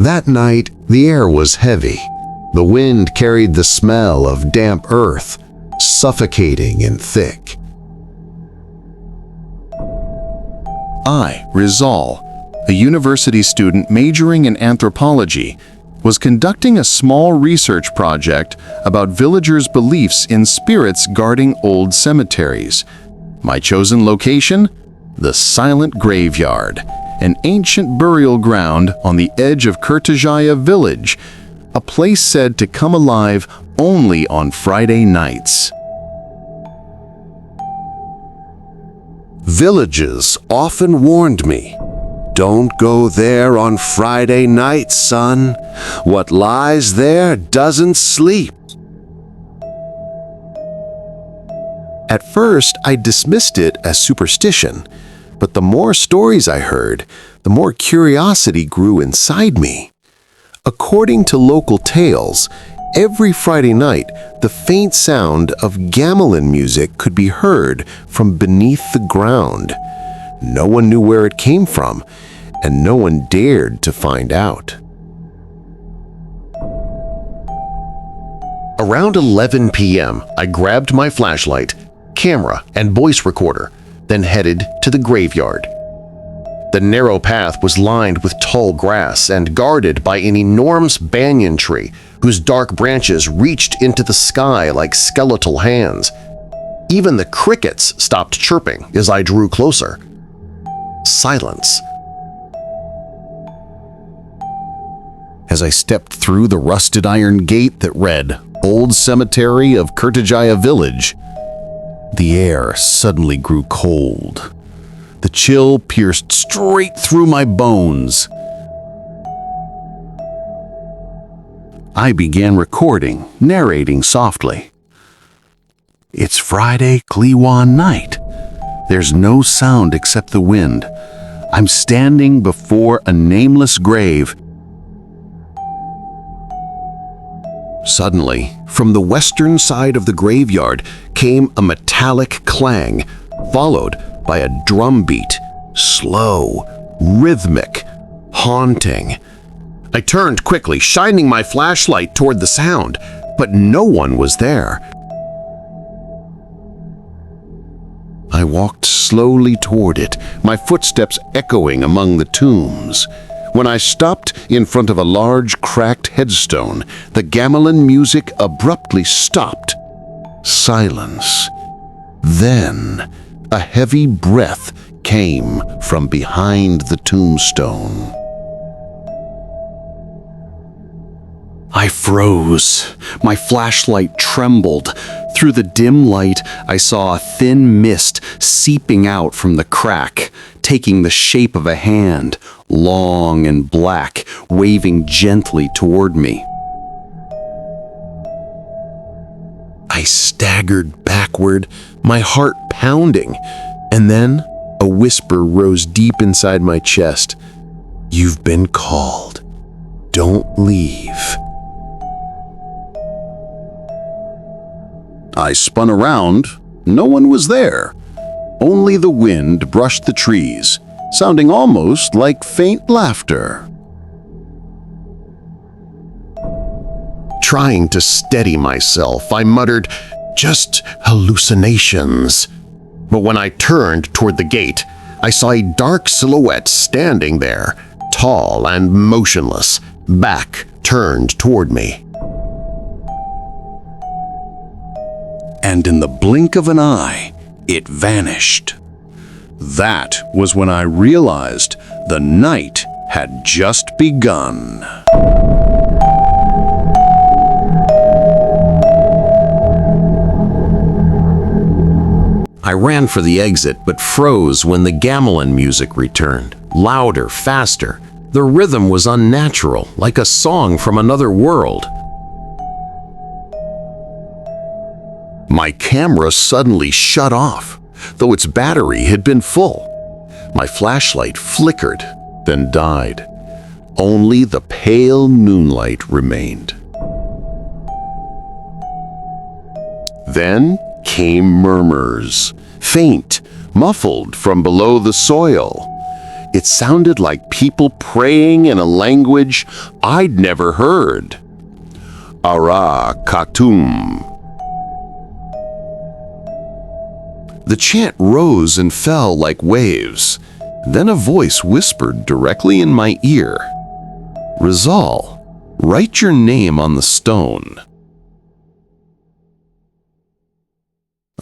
That night, the air was heavy. The wind carried the smell of damp earth, suffocating and thick. I, Rizal, a university student majoring in anthropology, was conducting a small research project about villagers' beliefs in spirits guarding old cemeteries. My chosen location? The Silent Graveyard, an ancient burial ground on the edge of Kurtajaya village, a place said to come alive only on Friday nights. Villages often warned me, "Don't go there on Friday nights, son. What lies there doesn't sleep." At first, I dismissed it as superstition, but the more stories I heard, the more curiosity grew inside me. According to local tales, every Friday night, the faint sound of gamelan music could be heard from beneath the ground. No one knew where it came from, and no one dared to find out. Around 11 p.m., I grabbed my flashlight, camera, and voice recorder, then headed to the graveyard. The narrow path was lined with tall grass and guarded by an enormous banyan tree whose dark branches reached into the sky like skeletal hands. Even the crickets stopped chirping as I drew closer. Silence. As I stepped through the rusted iron gate that read, "Old Cemetery of Kurtajaya Village," the air suddenly grew cold. The chill pierced straight through my bones. I began recording, narrating softly. It's Friday Kliwon night. There's no sound except the wind. I'm standing before a nameless grave. Suddenly, from the western side of the graveyard came a metallic clang, followed by a drum beat, slow, rhythmic, haunting. I turned quickly, shining my flashlight toward the sound, but no one was there. I walked slowly toward it, my footsteps echoing among the tombs. When I stopped in front of a large, cracked headstone, the gamelan music abruptly stopped. Silence. Then, a heavy breath came from behind the tombstone. I froze. My flashlight trembled. Through the dim light, I saw a thin mist seeping out from the crack, taking the shape of a hand, long and black, waving gently toward me. I staggered backward, my heart pounding, and then a whisper rose deep inside my chest. "You've been called. Don't leave." I spun around. No one was there. Only the wind brushed the trees, sounding almost like faint laughter. Trying to steady myself, I muttered, "Just hallucinations." But when I turned toward the gate, I saw a dark silhouette standing there, tall and motionless, back turned toward me. And in the blink of an eye, it vanished. That was when I realized the night had just begun. I ran for the exit but froze when the gamelan music returned, louder, faster. The rhythm was unnatural, like a song from another world. My camera suddenly shut off, though its battery had been full. My flashlight flickered, then died. Only the pale moonlight remained. Then came murmurs, faint, muffled from below the soil. It sounded like people praying in a language I'd never heard. Ara katum. The chant rose and fell like waves. Then a voice whispered directly in my ear. Rizal, write your name on the stone.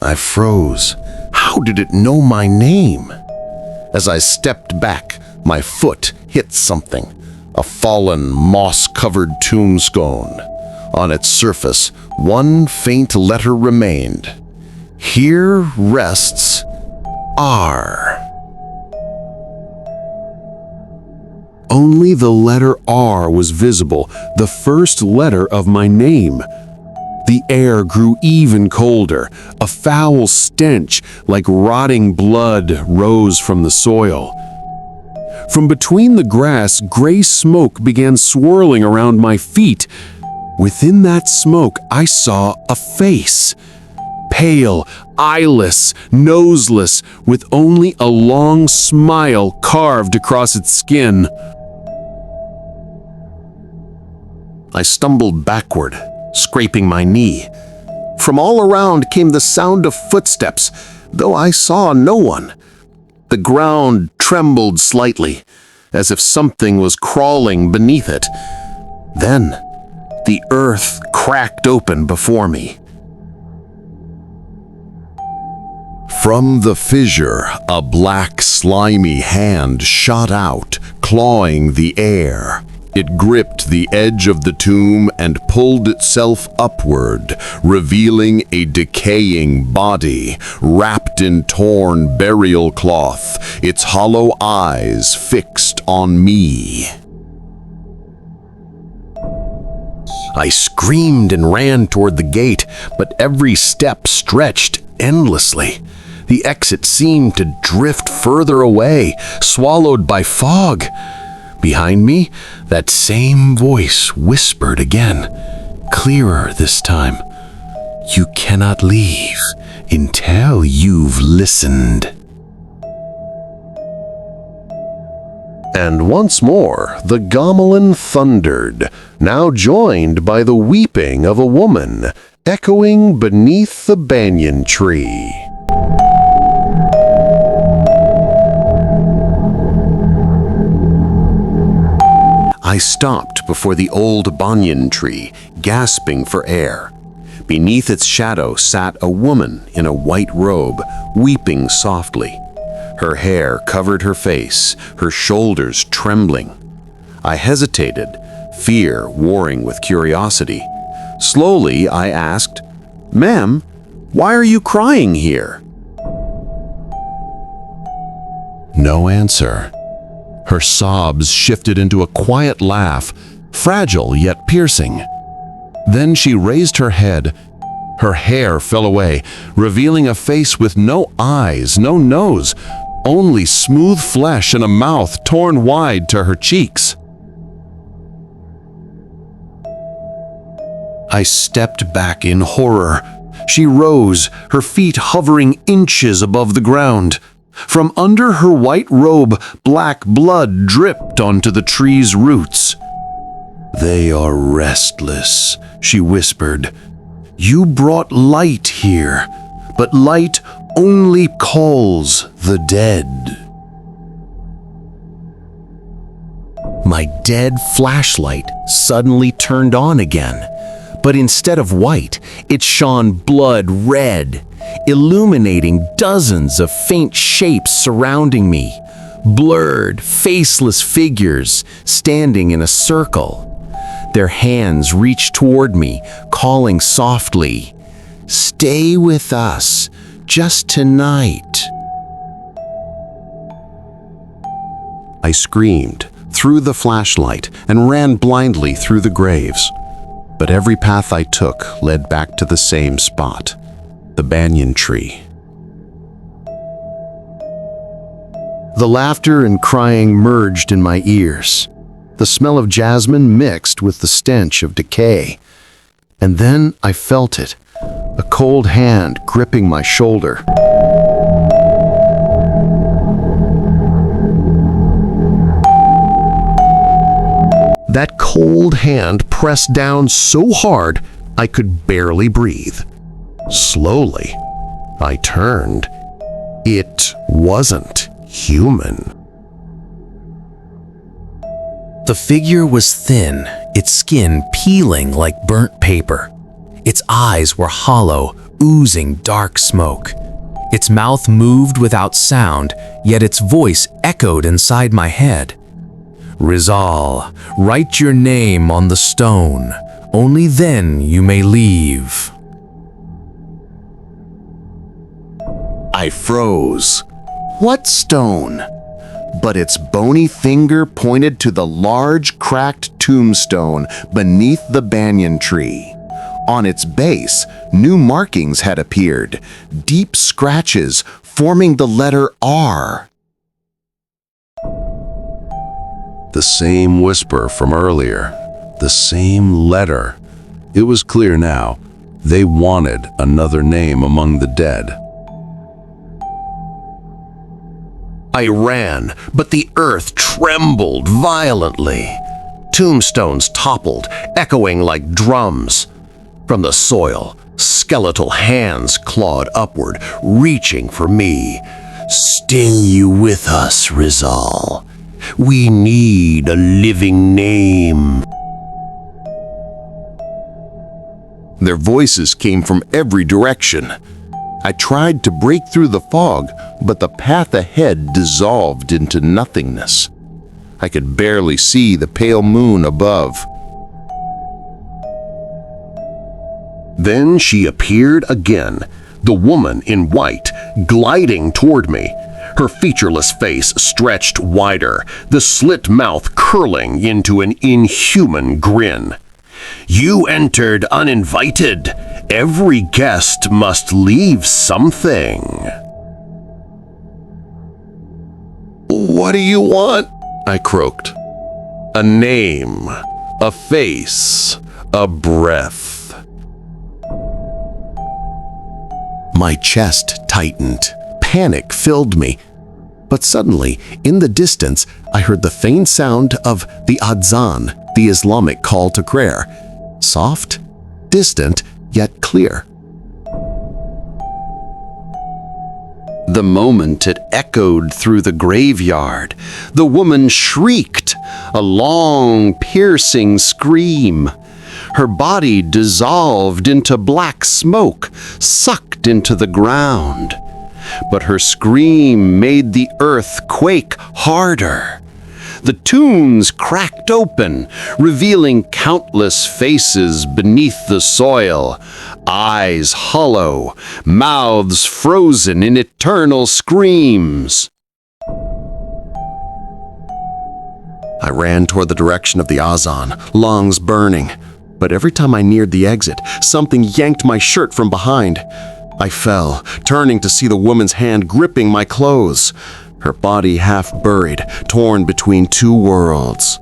I froze. How did it know my name? As I stepped back, my foot hit something. A fallen, moss-covered tombstone. On its surface, one faint letter remained. Here rests R. Only the letter R was visible, the first letter of my name. The air grew even colder. A foul stench, like rotting blood, rose from the soil. From between the grass, gray smoke began swirling around my feet. Within that smoke, I saw a face. Pale, eyeless, noseless, with only a long smile carved across its skin. I stumbled backward, scraping my knee. From all around came the sound of footsteps, though I saw no one. The ground trembled slightly, as if something was crawling beneath it. Then, the earth cracked open before me. From the fissure, a black, slimy hand shot out, clawing the air. It gripped the edge of the tomb and pulled itself upward, revealing a decaying body, wrapped in torn burial cloth, its hollow eyes fixed on me. I screamed and ran toward the gate, but every step stretched endlessly. The exit seemed to drift further away, swallowed by fog. Behind me, that same voice whispered again, clearer this time. You cannot leave until you've listened. And once more, the gamelan thundered, now joined by the weeping of a woman, echoing beneath the banyan tree. I stopped before the old banyan tree, gasping for air. Beneath its shadow sat a woman in a white robe, weeping softly. Her hair covered her face, her shoulders trembling. I hesitated, fear warring with curiosity. Slowly, I asked, "Ma'am, why are you crying here?" No answer. Her sobs shifted into a quiet laugh, fragile yet piercing. Then she raised her head. Her hair fell away, revealing a face with no eyes, no nose, only smooth flesh and a mouth torn wide to her cheeks. I stepped back in horror. She rose, her feet hovering inches above the ground. From under her white robe, black blood dripped onto the tree's roots. "They are restless," she whispered. "You brought light here, but light only calls the dead." My dead flashlight suddenly turned on again, but instead of white, it shone blood red, illuminating dozens of faint shapes surrounding me, blurred, faceless figures standing in a circle. Their hands reached toward me, calling softly, "Stay with us, just tonight." I screamed, threw the flashlight, and ran blindly through the graves. But every path I took led back to the same spot, the banyan tree. The laughter and crying merged in my ears. The smell of jasmine mixed with the stench of decay. And then I felt it, a cold hand gripping my shoulder. That cold hand pressed down so hard I could barely breathe. Slowly, I turned. It wasn't human. The figure was thin, its skin peeling like burnt paper. Its eyes were hollow, oozing dark smoke. Its mouth moved without sound, yet its voice echoed inside my head. Rizal, write your name on the stone. Only then you may leave. I froze. What stone? But its bony finger pointed to the large, cracked tombstone beneath the banyan tree. On its base, new markings had appeared, deep scratches forming the letter R. The same whisper from earlier, the same letter. It was clear now. They wanted another name among the dead. I ran, but the earth trembled violently. Tombstones toppled, echoing like drums. From the soil, skeletal hands clawed upward, reaching for me. Stay with us, Rizal. We need a living name. Their voices came from every direction. I tried to break through the fog, but the path ahead dissolved into nothingness. I could barely see the pale moon above. Then she appeared again, the woman in white, gliding toward me. Her featureless face stretched wider, the slit mouth curling into an inhuman grin. You entered uninvited. Every guest must leave something. What do you want? I croaked. A name, a face, a breath. My chest tightened. Panic filled me. But suddenly, in the distance, I heard the faint sound of the adzan, the Islamic call to prayer. Soft, distant, yet clear. The moment it echoed through the graveyard, the woman shrieked, a long, piercing scream. Her body dissolved into black smoke, sucked into the ground. But her scream made the earth quake harder. The tombs cracked open, revealing countless faces beneath the soil, eyes hollow, mouths frozen in eternal screams. I ran toward the direction of the azan, lungs burning. But every time I neared the exit, something yanked my shirt from behind. I fell, turning to see the woman's hand gripping my clothes, her body half buried, torn between two worlds.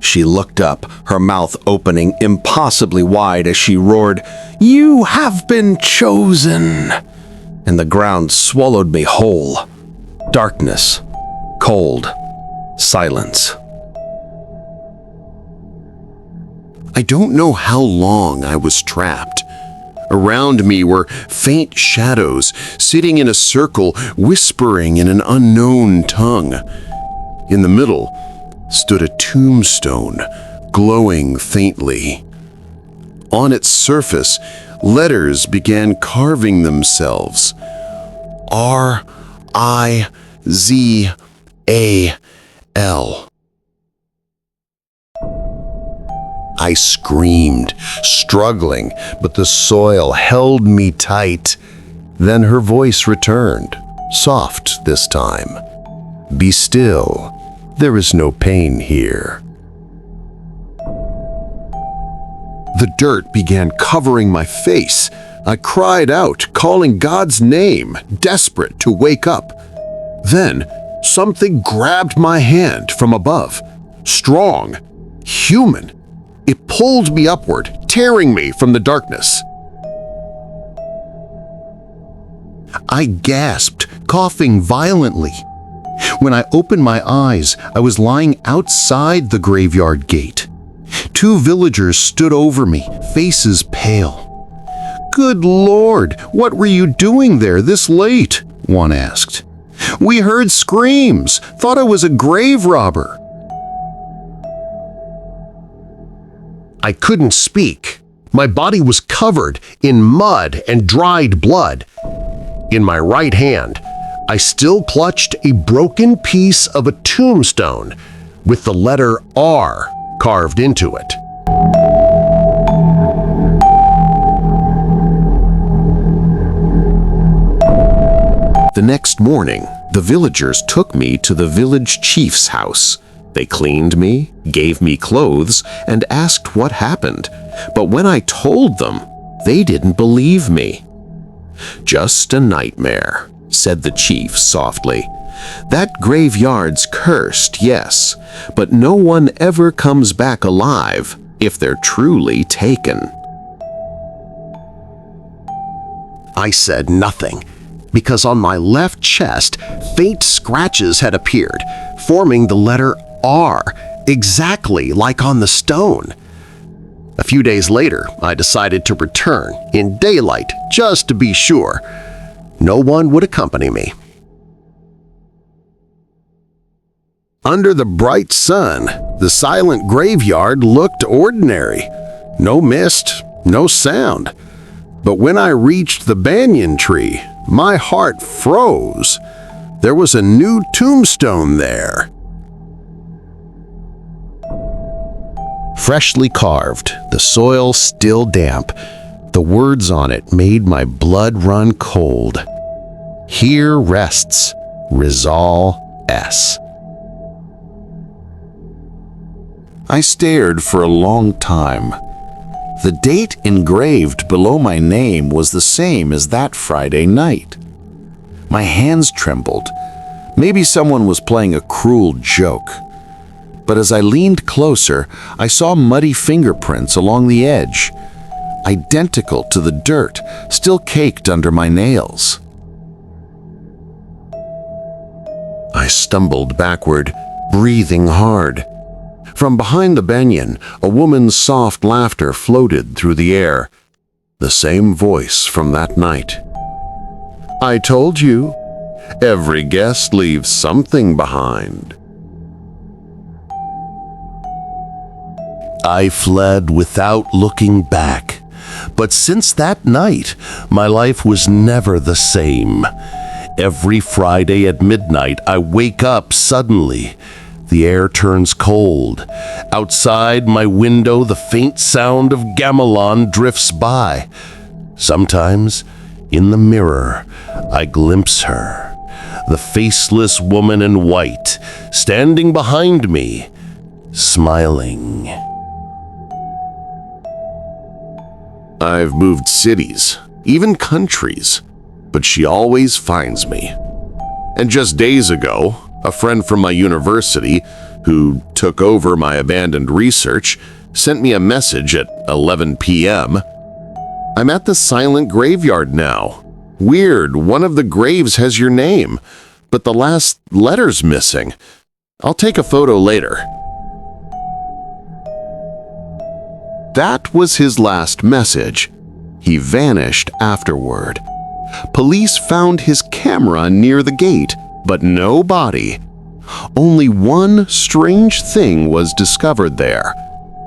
She looked up, her mouth opening impossibly wide as she roared, "You have been chosen!" And the ground swallowed me whole. Darkness, cold, silence. I don't know how long I was trapped. Around me were faint shadows, sitting in a circle, whispering in an unknown tongue. In the middle stood a tombstone, glowing faintly. On its surface, letters began carving themselves. R-I-Z-A-L. I screamed, struggling, but the soil held me tight. Then her voice returned, soft this time. "Be still. There is no pain here." The dirt began covering my face. I cried out, calling God's name, desperate to wake up. Then, something grabbed my hand from above. Strong, human. It pulled me upward, tearing me from the darkness. I gasped, coughing violently. When I opened my eyes, I was lying outside the graveyard gate. 2 villagers stood over me, faces pale. "Good Lord, what were you doing there this late?" one asked. "We heard screams, thought I was a grave robber." I couldn't speak. My body was covered in mud and dried blood. In my right hand, I still clutched a broken piece of a tombstone with the letter R carved into it. The next morning, the villagers took me to the village chief's house. They cleaned me, gave me clothes, and asked what happened. But when I told them, they didn't believe me. "Just a nightmare," said the chief softly. "That graveyard's cursed, yes, but no one ever comes back alive if they're truly taken." I said nothing, because on my left chest, faint scratches had appeared, forming the letter R, exactly like on the stone. A few days later, I decided to return in daylight just to be sure. No one would accompany me. Under the bright sun, the silent graveyard looked ordinary. No mist, no sound. But when I reached the banyan tree, my heart froze. There was a new tombstone there. Freshly carved, the soil still damp, the words on it made my blood run cold. "Here rests Rizal S." I stared for a long time. The date engraved below my name was the same as that Friday night. My hands trembled. Maybe someone was playing a cruel joke. But as I leaned closer, I saw muddy fingerprints along the edge, identical to the dirt still caked under my nails. I stumbled backward, breathing hard. From behind the banyan, a woman's soft laughter floated through the air, the same voice from that night. "I told you, every guest leaves something behind." I fled without looking back. But since that night, my life was never the same. Every Friday at midnight, I wake up suddenly. The air turns cold. Outside my window, the faint sound of gamelan drifts by. Sometimes, in the mirror, I glimpse her, the faceless woman in white, standing behind me, smiling. I've moved cities, even countries, but she always finds me. And just days ago, a friend from my university, who took over my abandoned research, sent me a message at 11 p.m. "I'm at the silent graveyard now. Weird, one of the graves has your name, but the last letter's missing. I'll take a photo later." That was his last message. He vanished afterward. Police found his camera near the gate, but no body. Only one strange thing was discovered there: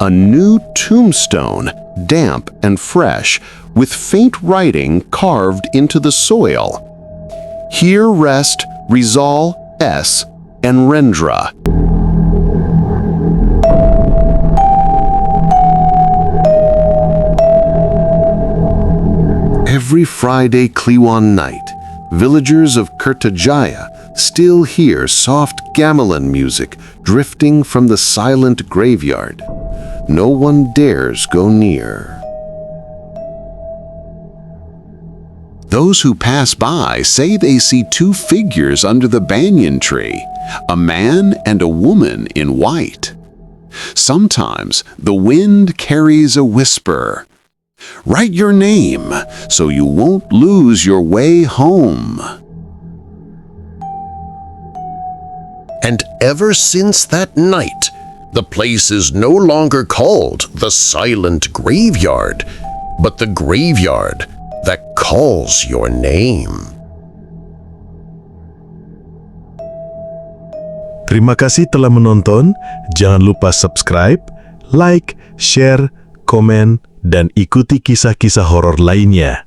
a new tombstone, damp and fresh, with faint writing carved into the soil. "Here rest Rizal S. and Rendra." Every Friday Kliwon night, villagers of Kertajaya still hear soft gamelan music drifting from the silent graveyard. No one dares go near. Those who pass by say they see 2 figures under the banyan tree, a man and a woman in white. Sometimes the wind carries a whisper. "Write your name so you won't lose your way home." And ever since that night, the place is no longer called the Silent Graveyard, but the graveyard that calls your name. Terima kasih telah menonton. Jangan lupa subscribe, like, share, komen, dan ikuti kisah-kisah horor lainnya.